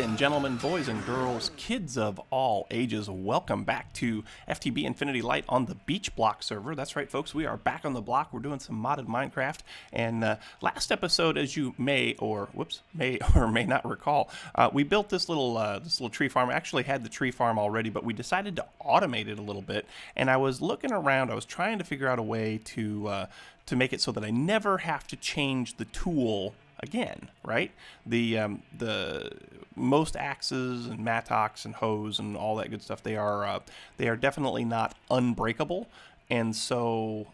and gentlemen, boys and girls, kids of all ages, welcome back to FTB Infinity Lite on the BeachBlock server. That's right, folks, we are back on the block. We're doing some modded Minecraft, and last episode, as you may or may not recall, we built this little tree farm. I actually had the tree farm already, but we decided to automate it a little bit. And I was looking around. I was trying to figure out a way to make it so that I never have to change the tool again, right? The most axes and mattocks and hoes and all that good stuff, they are definitely not unbreakable, and so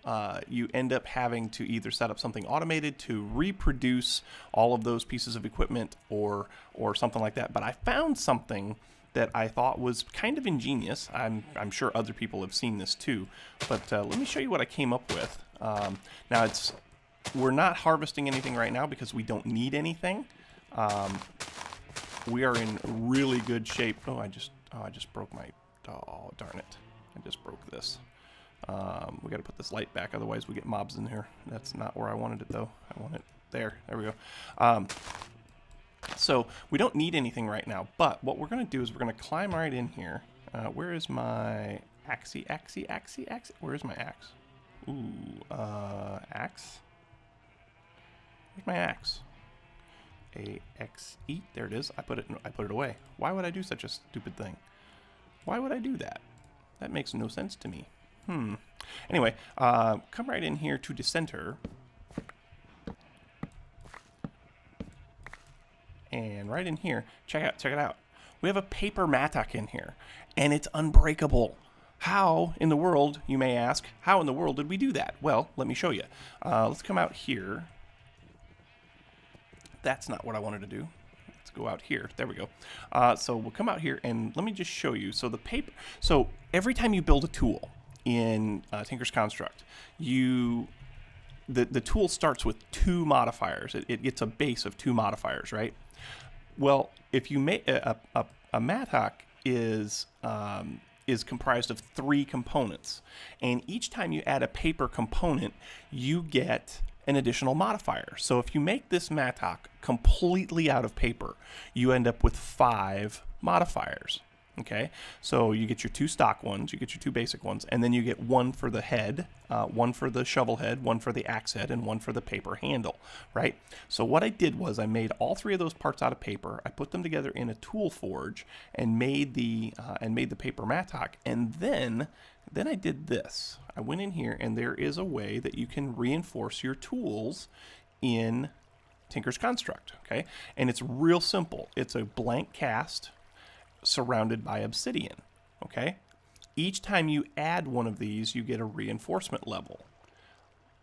you end up having to either set up something automated to reproduce all of those pieces of equipment or something like that. But I found something that I thought was kind of ingenious. I'm sure other people have seen this too, but let me show you what I came up with. Now we're not harvesting anything right now because we don't need anything. We are in really good shape. Oh, I just broke my, oh, darn it. I just broke this. We got to put this light back, otherwise we get mobs in here. That's not where I wanted it though. I want it there. There we go. So we don't need anything right now, but what we're going to do is we're going to climb right in here. Where is my axe? Where is my axe? Ooh, axe? Where's my axe? A-X-E. There it is. I put it away. Why would I do such a stupid thing? Why would I do that? That makes no sense to me. Anyway, come right in here to the center. And right in here, check it out. We have a paper mattock in here, and it's unbreakable. How in the world, you may ask, how in the world did we do that? Well, let me show you. Let's come out here. That's not what I wanted to do. Let's go out here. There we go. So we'll come out here and let me just show you. So the paper. So every time you build a tool in Tinker's Construct, the tool starts with 2 modifiers. It gets a base of 2 modifiers, right? Well, if you make a mattock is comprised of 3 components, and each time you add a paper component, you get an additional modifier. So if you make this mattock completely out of paper, you end up with 5 modifiers. Okay, so you get your 2 stock ones, you get your 2 basic ones, and then you get 1 for the head, 1 for the shovel head, 1 for the axe head, and 1 for the paper handle, right? So what I did was I made all 3 of those parts out of paper. I put them together in a tool forge and made the paper mattock, and then I did this. I went in here, and there is a way that you can reinforce your tools in Tinker's Construct, okay? And it's real simple. It's a blank cast surrounded by obsidian, okay? Each time you add one of these, you get a reinforcement level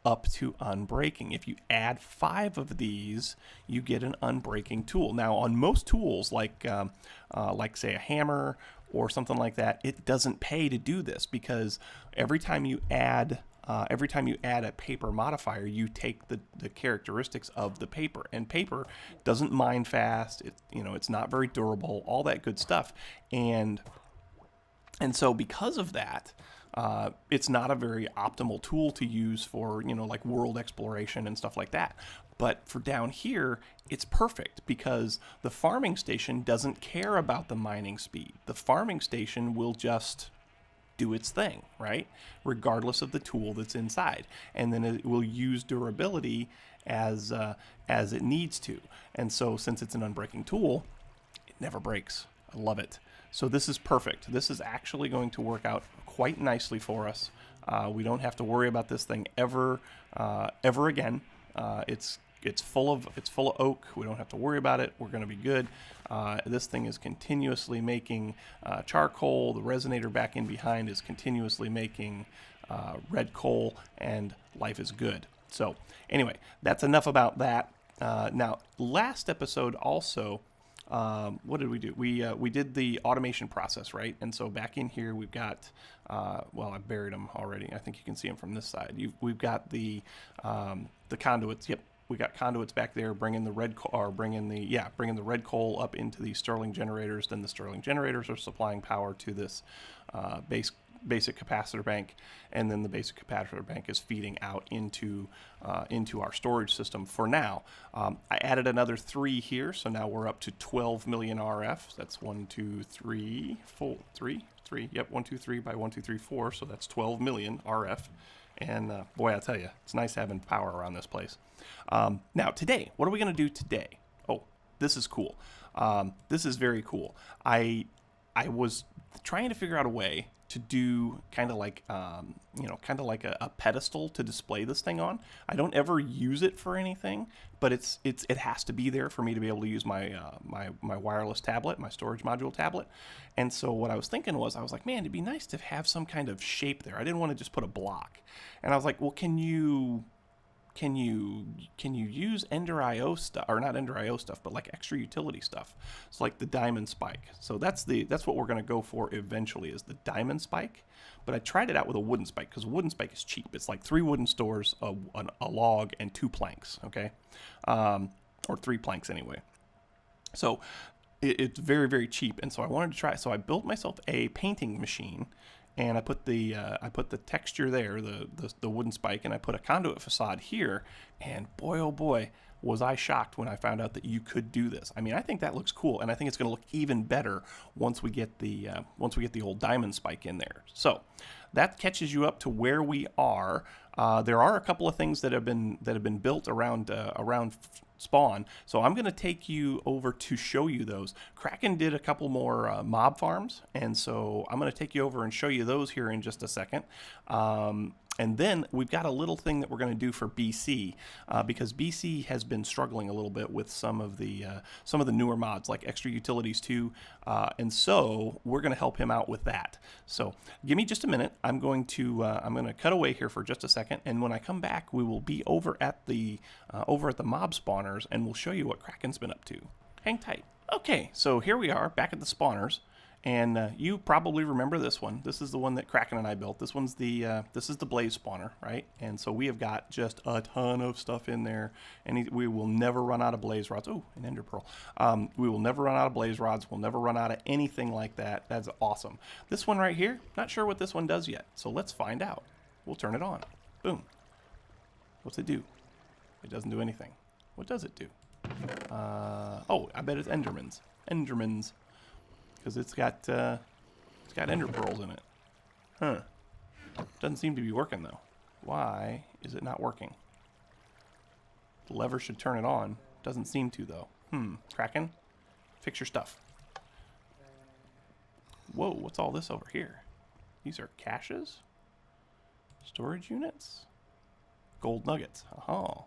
up to unbreaking. If you add 5 of these, you get an unbreaking tool. Now, on most tools, like say a hammer or something like that, it doesn't pay to do this because every time you add a paper modifier, you take the characteristics of the paper, and paper doesn't mine fast. It's not very durable, all that good stuff, and so because of that, it's not a very optimal tool to use for like world exploration and stuff like that. But for down here, it's perfect because the farming station doesn't care about the mining speed. The farming station will just do its thing, right? Regardless of the tool that's inside. And then it will use durability as it needs to. And so since it's an unbreaking tool, it never breaks. I love it. So this is perfect. This is actually going to work out quite nicely for us. We don't have to worry about this thing ever again. It's full of oak. We don't have to worry about it. We're going to be good. This thing is continuously making charcoal. The resonator back in behind is continuously making red coal, and life is good. So anyway, that's enough about that. Now, last episode also, what did we do? We did the automation process, right? And so back in here we've got, well, I buried them already. I think you can see them from this side. We've got the conduits. Yep. We got conduits back there, bringing the red coal up into the Stirling generators. Then the Stirling generators are supplying power to this base basic capacitor bank, and then the basic capacitor bank is feeding out into our storage system for now. I added another 3 here, so now we're up to 12 million RF. That's 1, 2, 3, 4, 3. Yep, 1, 2, 3 by 1, 2, 3, 4. So that's 12 million RF. And boy, I tell you, it's nice having power around this place. Now today, what are we going to do today? Oh, this is cool. This is very cool. I was trying to figure out a way to do kind of like a pedestal to display this thing on. I don't ever use it for anything, but it has to be there for me to be able to use my my wireless tablet, my storage module tablet. And so what I was thinking was, I was like, man, it'd be nice to have some kind of shape there. I didn't want to just put a block. And I was like, well, can you use Ender.io stuff, or not Ender.io stuff, but like extra utility stuff? It's like the diamond spike. So that's what we're going to go for eventually, is the diamond spike. But I tried it out with a wooden spike, because a wooden spike is cheap. It's like 3 wooden stores, a log, and 2 planks. Okay, or 3 planks anyway. So it's very, very cheap, and so I wanted to try. So I built myself a painting machine. And I put the texture there, the wooden spike, and I put a conduit facade here. And boy, oh boy, was I shocked when I found out that you could do this. I mean, I think that looks cool, and I think it's going to look even better once we get the old diamond spike in there. So that catches you up to where we are. There are a couple of things that have been built around spawn, so I'm going to take you over to show you those. Kraken did a couple more mob farms, and so I'm going to take you over and show you those here in just a second. And then we've got a little thing that we're going to do for BC, because BC has been struggling a little bit with some of the newer mods, like extra utilities 2, and so we're going to help him out with that. So give me just a minute. I'm going to cut away here for just a second, and when I come back, we will be over at the mob spawners, and we'll show you what Kraken's been up to. Hang tight. Okay, so here we are back at the spawners. And you probably remember this one. This is the one that Kraken and I built. This one's this is the blaze spawner, right? And so we have got just a ton of stuff in there, and we will never run out of blaze rods. Oh, an ender pearl. We will never run out of blaze rods. We'll never run out of anything like that. That's awesome. This one right here, not sure what this one does yet. So let's find out. We'll turn it on. Boom. What's it do? It doesn't do anything. What does it do? Oh, I bet it's Endermans. Endermans. Because it's got ender pearls in it. Huh. Doesn't seem to be working though. Why is it not working? The lever should turn it on. Doesn't seem to though. Kraken, fix your stuff. Whoa, what's all this over here? These are caches? Storage units? Gold nuggets. Oh.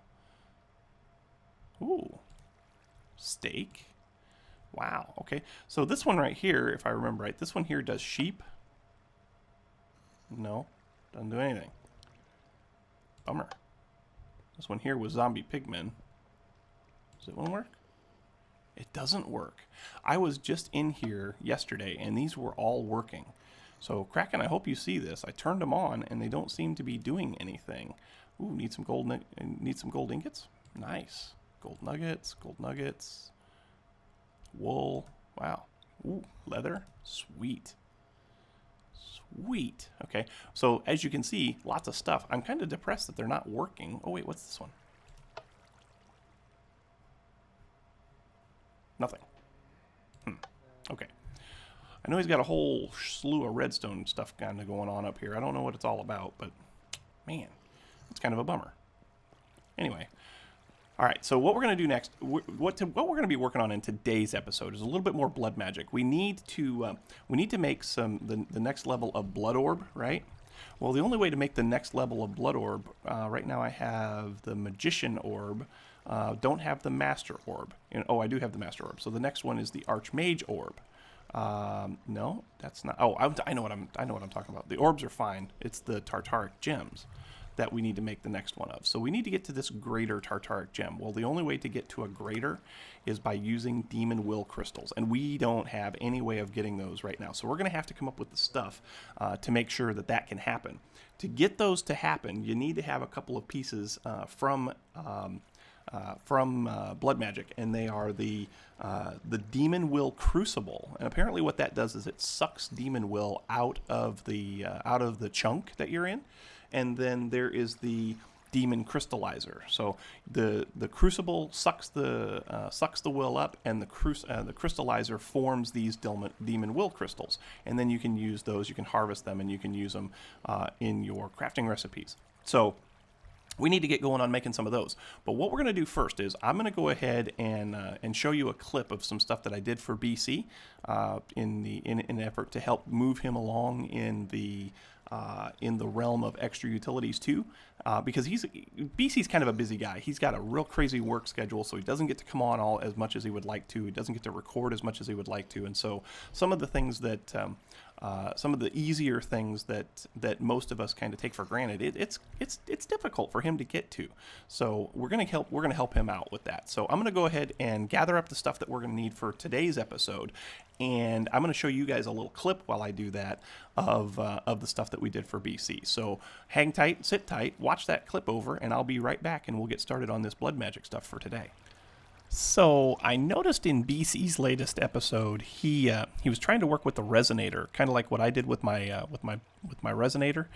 Ooh. Steak. Wow, okay. So this one right here, if I remember right, this one here does sheep. No, doesn't do anything. Bummer. This one here was zombie pigmen. Does it one work? It doesn't work. I was just in here yesterday, and these were all working. So Kraken, I hope you see this. I turned them on, and they don't seem to be doing anything. Ooh, need some gold ingots? Nice. Gold nuggets. Wool. Wow. Ooh, leather. Sweet. Sweet. Okay. So as you can see, lots of stuff. I'm kind of depressed that they're not working. Oh wait, what's this one? Nothing. Okay. I know he's got a whole slew of redstone stuff kind of going on up here. I don't know what it's all about, but man, it's kind of a bummer. Anyway. All right, so what we're going to do next, what we're going to be working on in today's episode is a little bit more blood magic. We need to make the next level of blood orb, right? Well, the only way to make the next level of blood orb, right now I have the magician orb, don't have the master orb. Oh, I do have the master orb. So the next one is the archmage orb. No, that's not. Oh, I know what I'm talking about. The orbs are fine. It's the Tartaric gems that we need to make the next one of. So we need to get to this greater Tartaric gem. Well, the only way to get to a greater is by using demon will crystals, and we don't have any way of getting those right now. So we're going to have to come up with the stuff to make sure that that can happen. To get those to happen, you need to have a couple of pieces from Blood Magic, and they are the Demon Will Crucible. And apparently, what that does is it sucks Demon Will out of the chunk that you're in, and then there is the Demon Crystallizer. So the Crucible sucks the will up, and the Crystallizer forms these Demon Will crystals, and then you can use those. You can harvest them, and you can use them in your crafting recipes. So we need to get going on making some of those. But what we're going to do first is I'm going to go ahead and show you a clip of some stuff that I did for BC in an effort to help move him along in the realm of extra utilities too, because BC's kind of a busy guy. He's got a real crazy work schedule, so he doesn't get to come on as much as he would like to. He doesn't get to record as much as he would like to, and so some of the things that some of the easier things that most of us kind of take for granted, it's difficult for him to get to. So we're gonna help him out with that. So I'm gonna go ahead and gather up the stuff that we're gonna need for today's episode, and I'm gonna show you guys a little clip while I do that of the stuff that we did for BC. So hang tight, sit tight, watch that clip over, and I'll be right back, and we'll get started on this blood magic stuff for today. So I noticed in BC's latest episode, he was trying to work with the resonator, kind of like what I did with my resonator,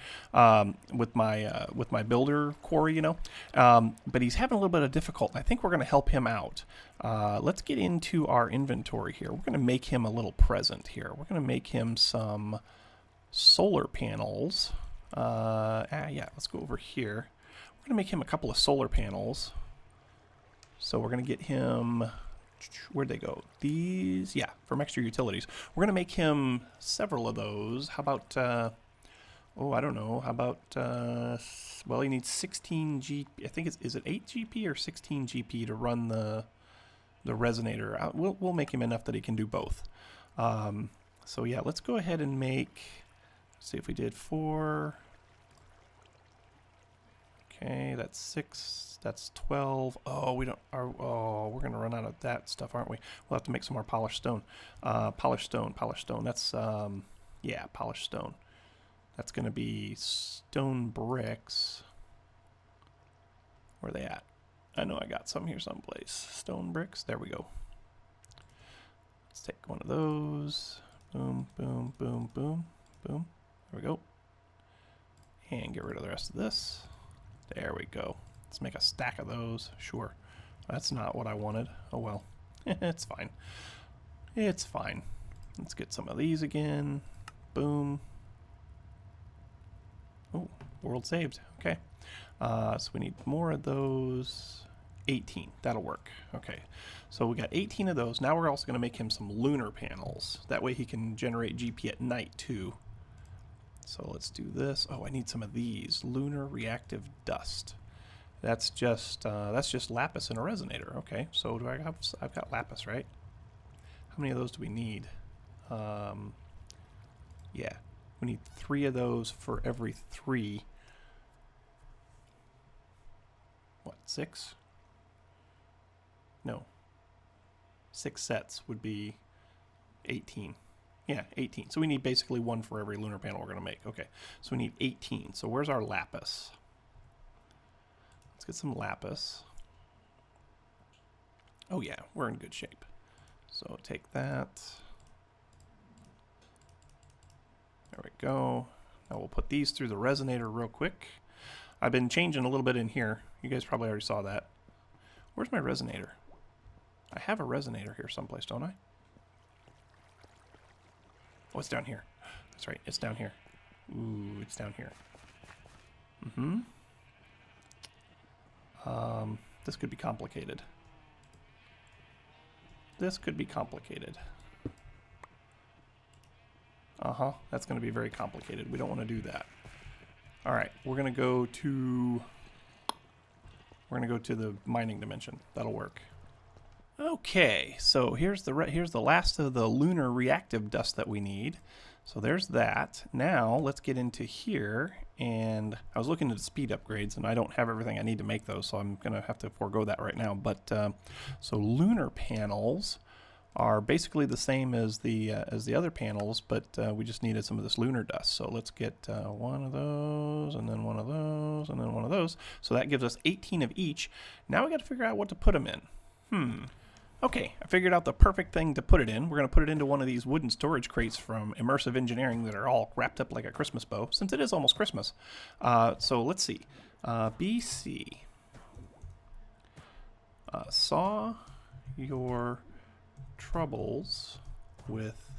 with my builder quarry, you know. But he's having a little bit of difficulty. I think we're going to help him out. Let's get into our inventory here. We're going to make him a little present here. We're going to make him some solar panels. Yeah, let's go over here. We're going to make him a couple of solar panels. So we're going to get him, where'd they go? These, yeah, from extra utilities. We're going to make him several of those. How about, I don't know. How about, well, he needs 16 GP. I think is it 8 GP or 16 GP to run the resonator? We'll make him enough that he can do both. So yeah, let's go ahead and make, see if we did 4. Okay, that's 6. That's 12. Oh, we're going to run out of that stuff, aren't we? We'll have to make some more polished stone. Polished stone. That's, yeah, polished stone. That's going to be stone bricks. Where are they at? I know I got some here someplace. Stone bricks. There we go. Let's take one of those. Boom, boom, boom, boom, boom. There we go. And get rid of the rest of this. There we go. Let's make a stack of those. Sure. That's not what I wanted. Oh well. It's fine. It's fine. Let's get some of these again. Boom. Oh, world saved. Okay. So we need more of those. 18. That'll work. Okay. So we got 18 of those. Now we're also going to make him some lunar panels. That way he can generate GP at night too. So let's do this. Oh, I need some of these. Lunar reactive dust. That's just lapis and a resonator. Okay, so do I have? I've got lapis, right? How many of those do we need? Yeah, we need 3 of those for every 3. What, 6? No. 6 sets would be 18. Yeah, 18. So we need basically 1 for every lunar panel we're going to make. Okay, so we need 18. So where's our lapis? Let's get some lapis. Oh yeah, we're in good shape. So take that. There we go. Now we'll put these through the resonator real quick. I've been changing a little bit in here. You guys probably already saw that. Where's my resonator? I have a resonator here someplace, don't I? Oh, it's down here. That's right, it's down here. Ooh, it's down here. This could be complicated. This could be complicated. That's going to be very complicated. We don't want to do that. All right, we're going to go to the mining dimension. That'll work. Okay, so here's the last of the lunar reactive dust that we need. So there's that. Now let's get into here, and I was looking at the speed upgrades, and I don't have everything I need to make those, so I'm gonna have to forego that right now. But so lunar panels, are basically the same as the other panels, but we just needed some of this lunar dust. So let's get one of those, and then one of those, and then one of those. So that gives us 18 of each. Now we got to figure out what to put them in. Okay, I figured out the perfect thing to put it in. We're going to put it into one of these wooden storage crates from Immersive Engineering that are all wrapped up like a Christmas bow, since it is almost Christmas. So let's see. BC. Saw your troubles with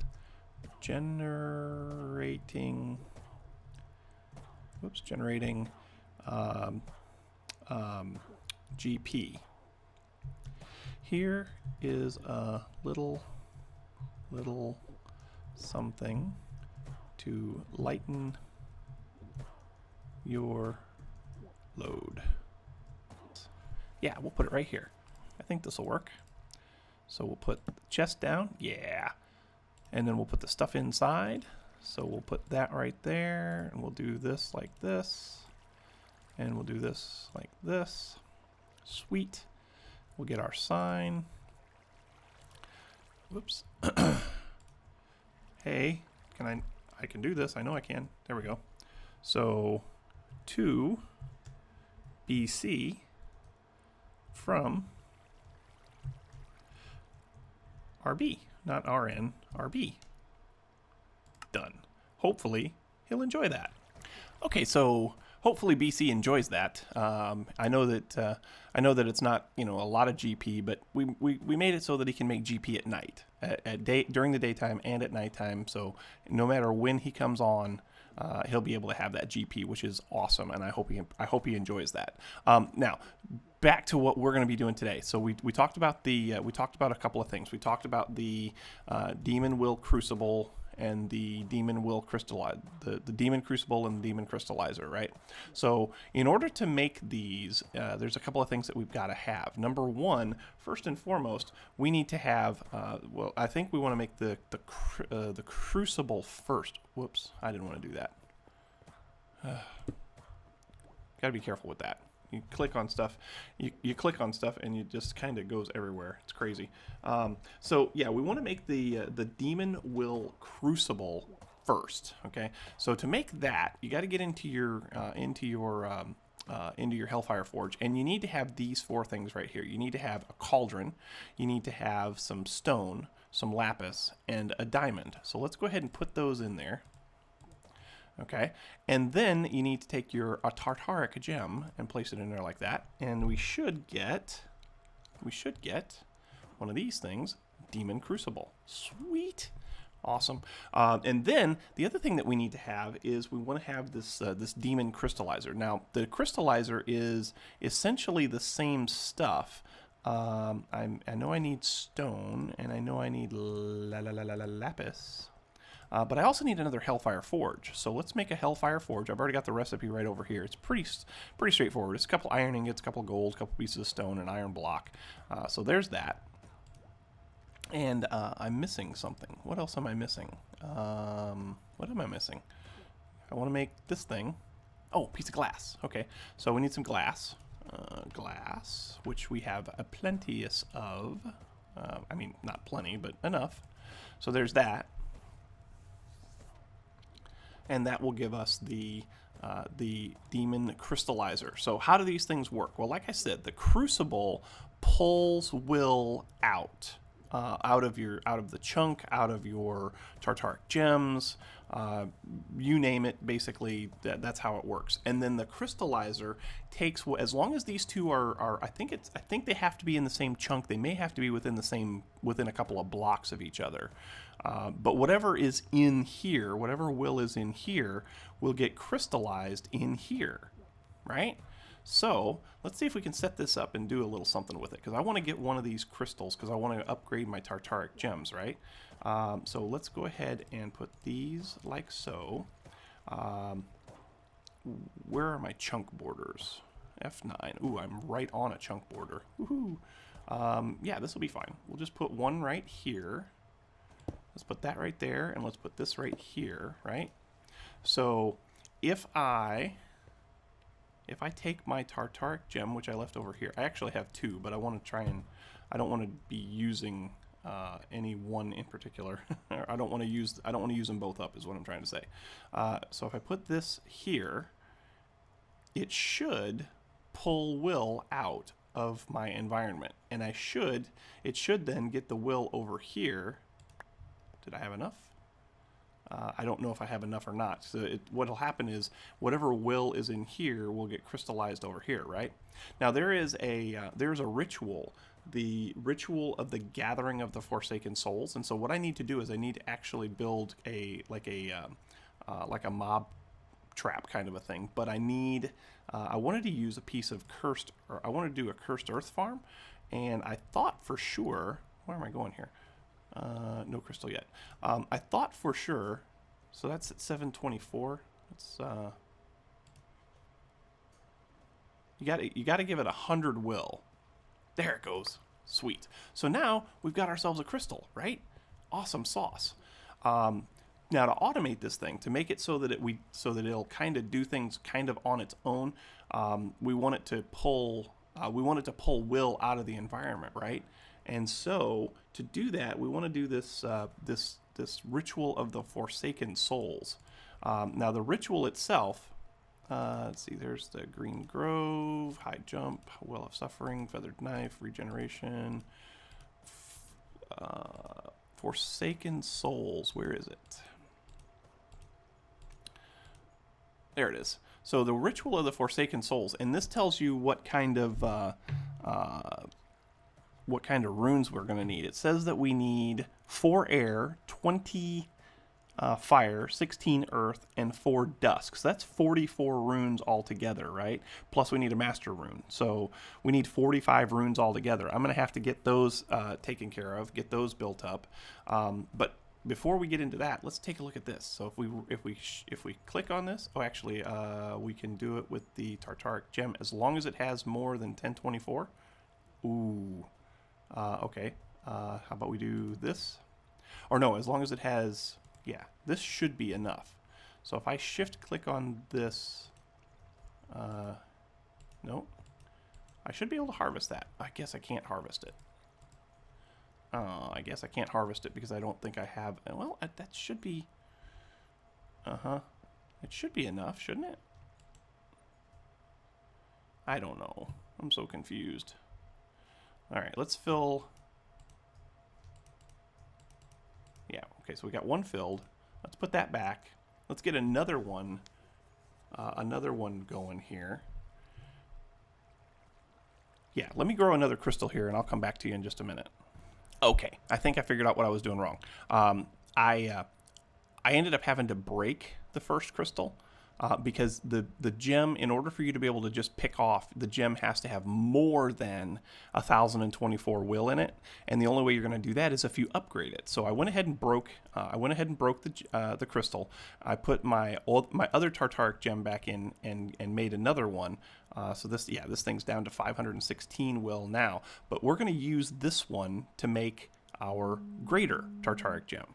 generating GP. Here is a little something to lighten your load. Yeah, we'll put it right here. I think this will work. So we'll put the chest down. Yeah. And then we'll put the stuff inside. So we'll put that right there, and we'll do this like this, and we'll do this like this. Sweet. We'll get our sign. Whoops. Hey, I can do this. I know I can. There we go. So to BC from RB, not RN, RB. Done. Hopefully he'll enjoy that. Okay, so hopefully BC enjoys that. I know that it's not, you know, a lot of GP, but we made it so that he can make GP at night, during the daytime and at nighttime. So no matter when he comes on, he'll be able to have that GP, which is awesome, and I hope he enjoys that. Now, back to what we're going to be doing today. So we talked about a couple of things. We talked about the Demon Will Crucible and the Demon Will Crystallize, the Demon Crucible and the Demon Crystallizer, right? So in order to make these, there's a couple of things that we've got to have. Number one, first and foremost, we need to have, well, I think we want to make the Crucible first. Whoops, I didn't want to do that. Got to be careful with that. You click on stuff, you click on stuff, and it just kind of goes everywhere. It's crazy. So yeah, we want to make the Demon Will Crucible first. Okay, so to make that, you got to get into your Hellfire Forge, and you need to have these four things right here. You need to have a cauldron, you need to have some stone, some lapis, and a diamond. So let's go ahead and put those in there. Okay, and then you need to take your Tartaric Gem and place it in there like that, and we should get one of these things, Demon Crucible. Sweet, awesome. And then the other thing that we need to have is we want to have this this Demon Crystallizer. Now the Crystallizer is essentially the same stuff. I know I need stone, and I know I need lapis. But I also need another Hellfire Forge. So let's make a Hellfire Forge. I've already got the recipe right over here. It's pretty straightforward. It's a couple iron ingots, a couple gold, a couple pieces of stone, and iron block. So there's that. And I'm missing something. What else am I missing? What am I missing? I want to make this thing. Oh, piece of glass. Okay, so we need some glass. Glass, which we have a plenteous of. I mean, not plenty, but enough. So there's that. And that will give us the Demon Crystallizer. So how do these things work? Well, like I said, the Crucible pulls will out of the chunk, out of your Tartaric Gems, you name it. Basically, that's how it works. And then the Crystallizer takes, as long as these two are I think they have to be in the same chunk. They may have to be within a couple of blocks of each other. But whatever is in here, whatever will is in here, will get crystallized in here, right? So let's see if we can set this up and do a little something with it, because I want to get one of these crystals because I want to upgrade my Tartaric Gems, right? So let's go ahead and put these like so. Where are my chunk borders? F9. Ooh, I'm right on a chunk border. Woohoo! Yeah, this will be fine. We'll just put one right here. Let's put that right there, and let's put this right here, right? So if I take my Tartaric Gem, which I left over here, I actually have two, but I want to try and, I don't want to be using any one in particular. I don't want to use them both up is what I'm trying to say. So if I put this here, it should pull will out of my environment, and it should then get the will over here. Did I have enough? I don't know if I have enough or not. So what'll happen is whatever will is in here will get crystallized over here, right? Now there's a ritual, the ritual of the gathering of the Forsaken Souls, and so what I need to do is I need to actually build like a mob trap kind of a thing. But I wanted to use a piece of I wanted to do a cursed earth farm, and I thought for sure, where am I going here? No crystal yet. I thought for sure, so that's at 724. It's you got to give it 100 will. There it goes. Sweet. So now we've got ourselves a crystal, right? Awesome sauce. Now to automate this thing, to make it so that it'll kind of do things kind of on its own, we want it to pull will out of the environment, right? And so to do that, we want to do this this ritual of the Forsaken Souls. Now the ritual itself, let's see, there's the Green Grove, High Jump, Well of Suffering, Feathered Knife, Regeneration, Forsaken Souls. Where is it? There it is. So the ritual of the Forsaken Souls, and this tells you what kind of runes we're going to need. It says that we need 4 air, 20 fire, 16 earth, and 4 dusk. So that's 44 runes altogether, right? Plus we need a master rune. So we need 45 runes altogether. I'm going to have to get those taken care of, get those built up. But before we get into that, let's take a look at this. So if we click on this, oh, actually, we can do it with the Tartaric Gem as long as it has more than 1024. Ooh. Okay. How about we do this? Or no, as long as it has, yeah, this should be enough. So if I shift click on this, no, I should be able to harvest that. I guess I can't harvest it. I guess I can't harvest it because I don't think I have, well, that should be, it should be enough, shouldn't it? I don't know. I'm so confused. All right, let's fill. Yeah, okay, so we got one filled. Let's put that back. Let's get another one going here. Yeah, let me grow another crystal here, and I'll come back to you in just a minute. Okay, I think I figured out what I was doing wrong. I ended up having to break the first crystal because the gem, in order for you to be able to just pick off, the gem has to have more than 1024 will in it, and the only way you're going to do that is if you upgrade it. So I went ahead and broke. The crystal. I put my other Tartaric Gem back in and made another one. So this thing's down to 516 will now, but we're going to use this one to make our greater Tartaric Gem.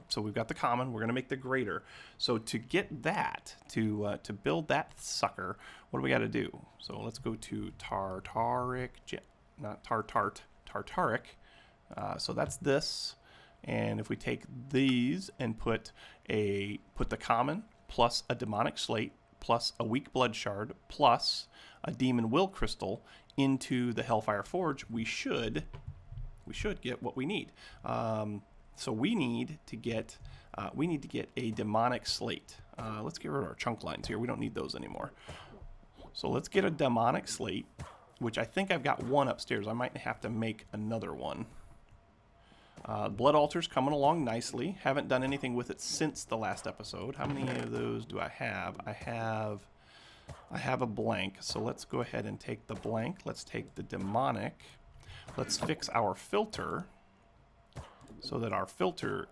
So we've got the common, we're going to make the greater. So to get that, to build that sucker, what do we got to do? So let's go to Tartaric Gem, not Tartaric. So that's this. And if we take these and put the common plus a demonic slate plus a weak blood shard plus a demon will crystal into the Hellfire Forge, we should get what we need. So we need to get a demonic slate. Let's get rid of our chunk lines here. We don't need those anymore. So let's get a demonic slate, which I think I've got one upstairs. I might have to make another one. Blood altar's coming along nicely. Haven't done anything with it since the last episode. How many of those do I have? I have a blank. So let's go ahead and take the blank. Let's take the demonic. Let's fix our filter so that our filter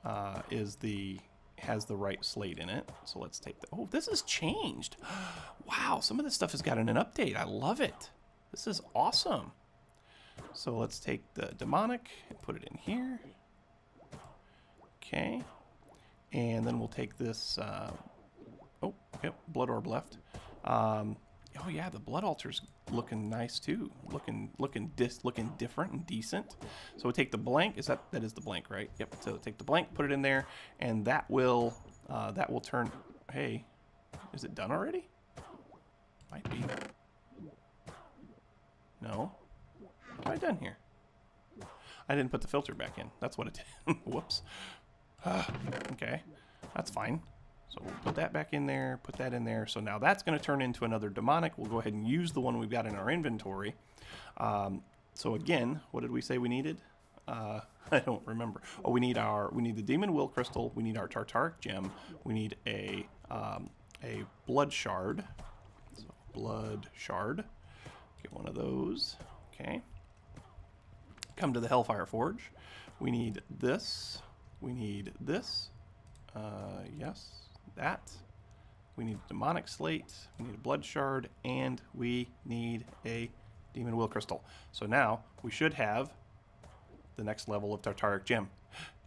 has the right slate in it. So let's take the, oh, this has changed. Wow, some of this stuff has gotten an update. I love it. This is awesome. So let's take the demonic and put it in here. Okay. And then we'll take this, oh, yep, blood orb left. Oh yeah, the blood altar's looking nice too. Looking different and decent. So we take the blank. That is the blank, right? Yep. So take the blank, put it in there, and that will turn. Hey, is it done already? Might be. No. What have I done here? I didn't put the filter back in. That's what it did. Whoops. Okay, that's fine. So we'll put that back in there, put that in there. So now that's going to turn into another demonic. We'll go ahead and use the one we've got in our inventory. So again, what did we say we needed? I don't remember. Oh, we need the Demon Will Crystal. We need our Tartaric Gem. We need a Blood Shard. So Blood Shard. Get one of those. Okay. Come to the Hellfire Forge. We need this. We need this. Yes. That. We need a Demonic Slate, we need a Blood Shard, and we need a Demon Will Crystal. So now we should have the next level of Tartaric Gem.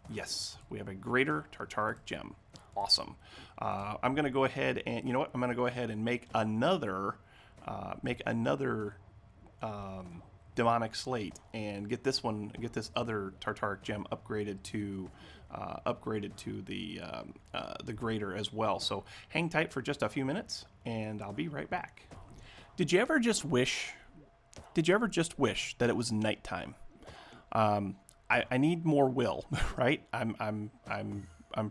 Yes, we have a greater Tartaric Gem. Awesome. I'm going to go ahead and, you know what? I'm going to go ahead and make another Demonic Slate and get this other Tartaric Gem upgraded to the greater as well. So hang tight for just a few minutes, and I'll be right back. Did you ever just wish that it was nighttime? I need more will, right? I'm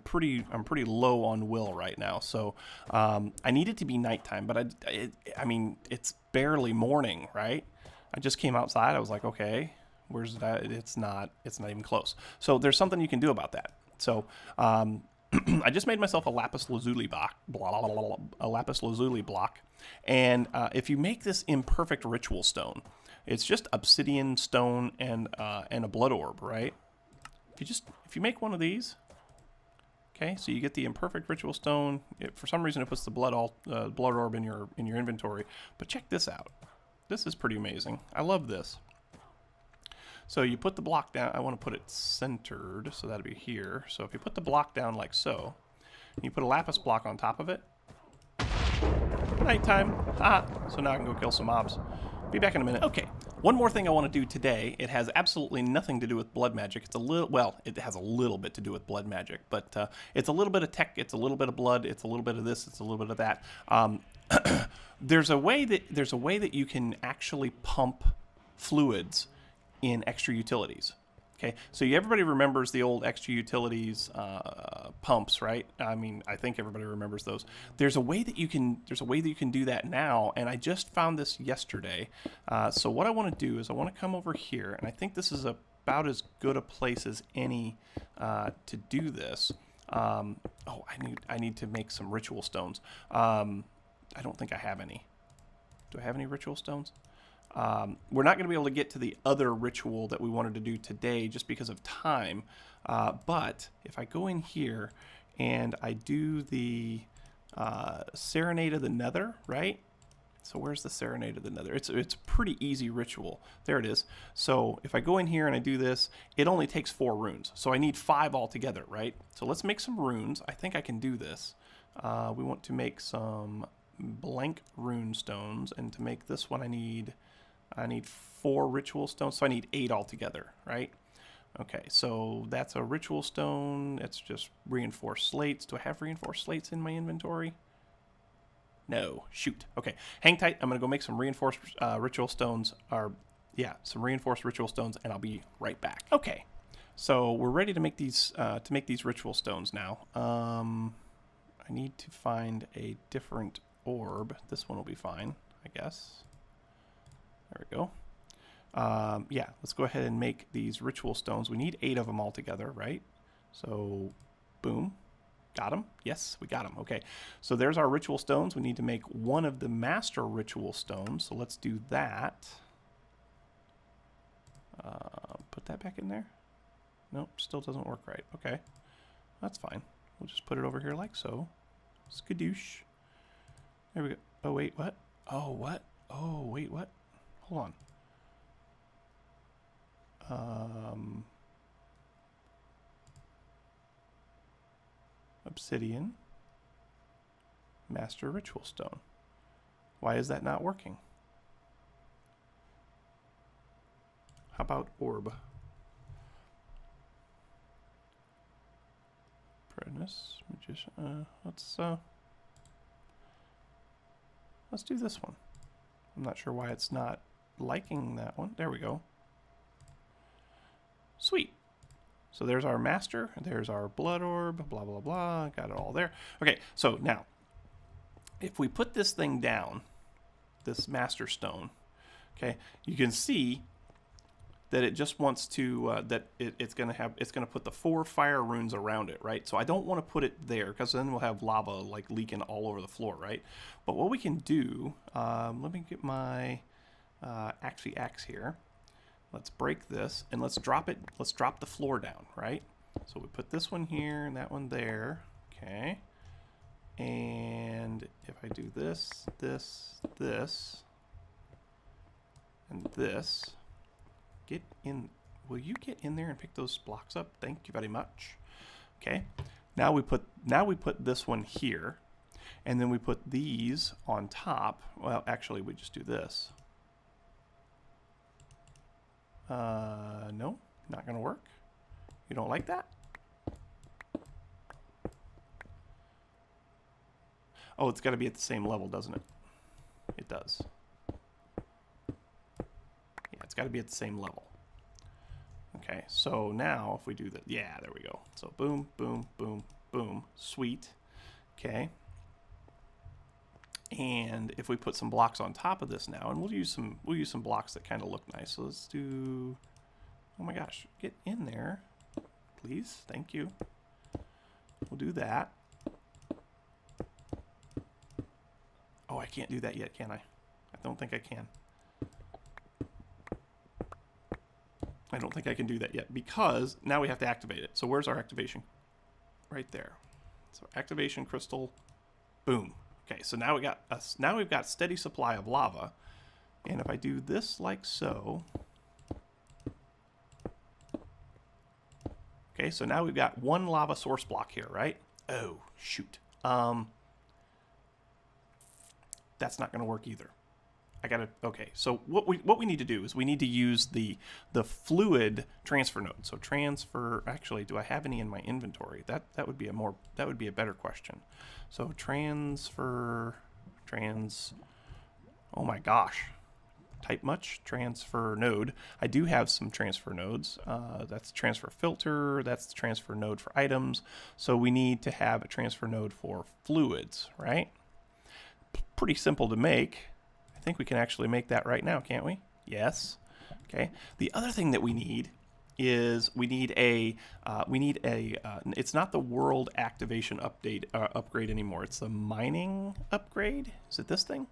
pretty low on will right now, so I need it to be nighttime. But I mean, it's barely morning, right? I just came outside. I was like, okay, where's that? It's not even close. So there's something you can do about that. So I just made myself a Lapis Lazuli block, and if you make this imperfect ritual stone, it's just obsidian stone and a blood orb, right? If you make one of these, okay, so you get the imperfect ritual stone. For some reason, it puts the blood orb in your inventory. But check this out. This is pretty amazing. I love this. So you put the block down. I want to put it centered, so that'll be here. So if you put the block down like so, and you put a lapis block on top of it, nighttime. So now I can go kill some mobs. Be back in a minute. Okay, one more thing I want to do today. It has absolutely nothing to do with blood magic. It has a little bit to do with blood magic, but it's a little bit of tech, it's a little bit of blood, it's a little bit of this, it's a little bit of that. There's a way that you can actually pump fluids in extra utilities. Okay, so everybody remembers the old extra utilities pumps, right? I mean, I think everybody remembers those. There's a way that you can do that now, and I just found this yesterday. So what I want to do is I want to come over here, and I think this is about as good a place as any to do this. I need to make some ritual stones. I don't think I have any. Do I have any ritual stones? We're not going to be able to get to the other ritual that we wanted to do today just because of time. But if I go in here and I do the Serenade of the Nether, right? So where's the Serenade of the Nether? It's a pretty easy ritual. There it is. So if I go in here and I do this, it only takes 4 runes. So I need 5 altogether, right? So let's make some runes. I think I can do this. We want to make some blank rune stones, and to make this one I need 4 ritual stones, so I need 8 altogether, right? Okay, so that's a ritual stone. It's just reinforced slates. Do I have reinforced slates in my inventory? No, shoot. Okay, hang tight. I'm gonna go make some reinforced ritual stones, some reinforced ritual stones, and I'll be right back. Okay, so we're ready to make these ritual stones now. I need to find a different orb. This one will be fine, I guess. There we go. Let's go ahead and make these ritual stones. We need 8 of them all together, right? So, boom. Got them? Yes, we got them. Okay, so there's our ritual stones. We need to make one of the master ritual stones. So let's do that. Put that back in there. Nope, still doesn't work right. Okay, that's fine. We'll just put it over here like so. Skadoosh. There we go. Oh, wait, what? Oh, what? Oh, wait, what? Hold on. Obsidian. Master Ritual Stone. Why is that not working? How about orb? Apprentice, magician. Let's do this one. I'm not sure why it's not liking that one. There we go. Sweet. So there's our master. There's our blood orb. Blah blah blah. Got it all there. Okay. So now, if we put this thing down, this master stone, okay, you can see that it just wants to it's gonna put the 4 fire runes around it, right? So I don't want to put it there because then we'll have lava like leaking all over the floor, right? But what we can do, let me get my axe here. Let's break this and let's drop it. Let's drop the floor down, right? So we put this one here and that one there, okay. And if I do this, this, and this. Get in. Will you get in there and pick those blocks up? Thank you very much. Okay. Now we put this one here, and then we put these on top. Well, actually, we just do this. No, not gonna work. You don't like that? Oh, it's got to be at the same level, doesn't it? It does. It's got to be at the same level. Okay, so now if we do that, yeah, there we go. So boom, boom, boom, boom, sweet. Okay. And if we put some blocks on top of this now, and we'll use some blocks that kind of look nice. So let's do. Oh my gosh, get in there, please. Thank you. We'll do that. Oh, I can't do that yet, can I? I don't think I can. I don't think I can do that yet because now we have to activate it. So where's our activation? Right there. So activation crystal, boom. Okay, so now we've got steady supply of lava. And if I do this like so, okay, so now we've got 1 lava source block here, right? Oh, shoot. That's not going to work either. Okay, so what we need to do is we need to use the fluid transfer node. So transfer, actually, do I have any in my inventory? That would be a better question. So oh my gosh. Type much? Transfer node. I do have some transfer nodes. That's transfer filter, that's the transfer node for items. So we need to have a transfer node for fluids, right? Pretty simple to make. I think we can actually make that right now, can't we? Yes. Okay. The other thing that we need is it's not the world activation upgrade anymore. It's the mining upgrade. Is it this thing?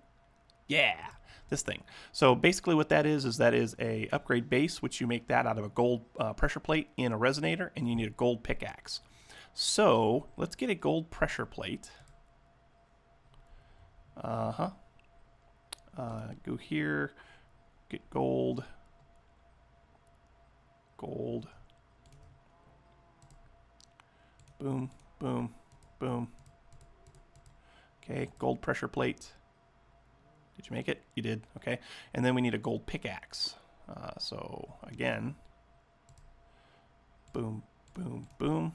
Yeah, this thing. So basically what that is a upgrade base, which you make that out of a gold pressure plate in a resonator, and you need a gold pickaxe. So let's get a gold pressure plate. Go here, get gold. Boom, boom, boom. Okay, gold pressure plate. Did you make it? You did, okay. And then we need a gold pickaxe. So again, boom, boom, boom.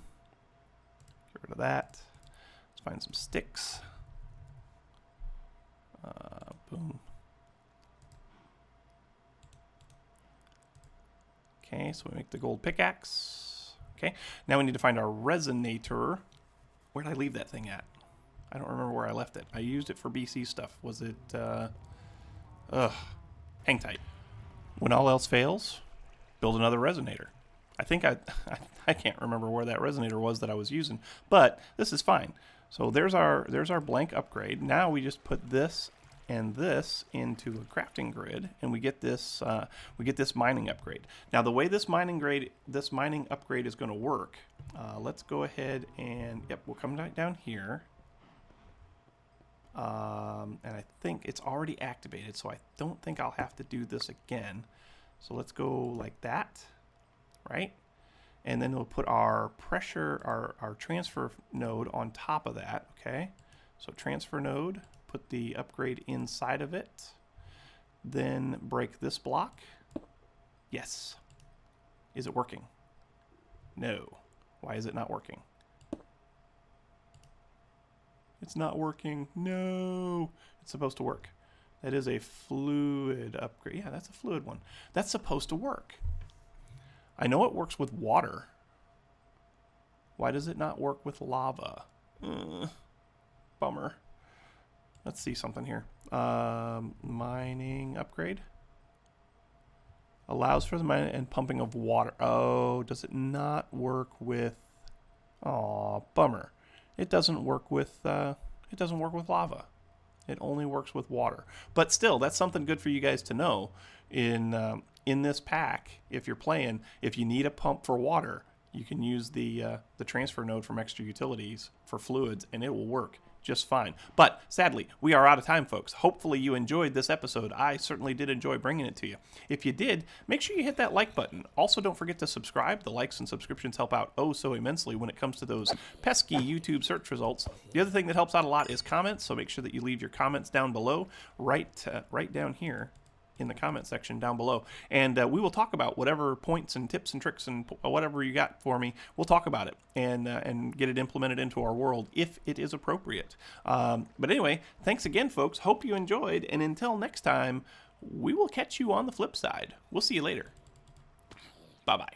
Get rid of that. Let's find some sticks. Boom. Okay, so we make the gold pickaxe. Okay, now we need to find our resonator. Where did I leave that thing at? I don't remember where I left it. I used it for BC stuff. Was it, hang tight. When all else fails, build another resonator. I think I can't remember where that resonator was that I was using, but this is fine. So there's our blank upgrade. Now we just put this and this into a crafting grid, and we get this mining upgrade. Now the way this mining upgrade is going to work, let's go ahead and we'll come down here, and I think it's already activated, so I don't think I'll have to do this again. So let's go like that, right? And then we'll put our pressure, our transfer node on top of that. Okay, so transfer node. put the upgrade inside of it. Then break this block. Yes. Is it working? No. Why is it not working? It's not working. No. It's supposed to work. That is a fluid upgrade. Yeah, that's a fluid one. That's supposed to work. I know it works with water. Why does it not work with lava? Bummer. Let's see something here. Mining upgrade. Allows for the mining and pumping of water. Oh, does it not work with... Aw, bummer. It doesn't work with lava. It only works with water. But still, that's something good for you guys to know. In this pack, if you're playing, if you need a pump for water, you can use the transfer node from Extra Utilities for fluids, and it will work just fine. But sadly, we are out of time, folks. Hopefully you enjoyed this episode. I certainly did enjoy bringing it to you. If you did, make sure you hit that like button. Also, don't forget to subscribe. The likes and subscriptions help out oh so immensely when it comes to those pesky YouTube search results. The other thing that helps out a lot is comments, so make sure that you leave your comments down below, right down here in the comment section down below, and we will talk about whatever points and tips and tricks and whatever you got for me. We'll talk about it and get it implemented into our world if it is appropriate. But anyway, thanks again, folks. Hope you enjoyed, and until next time, we will catch you on the flip side. We'll see you later. Bye-bye.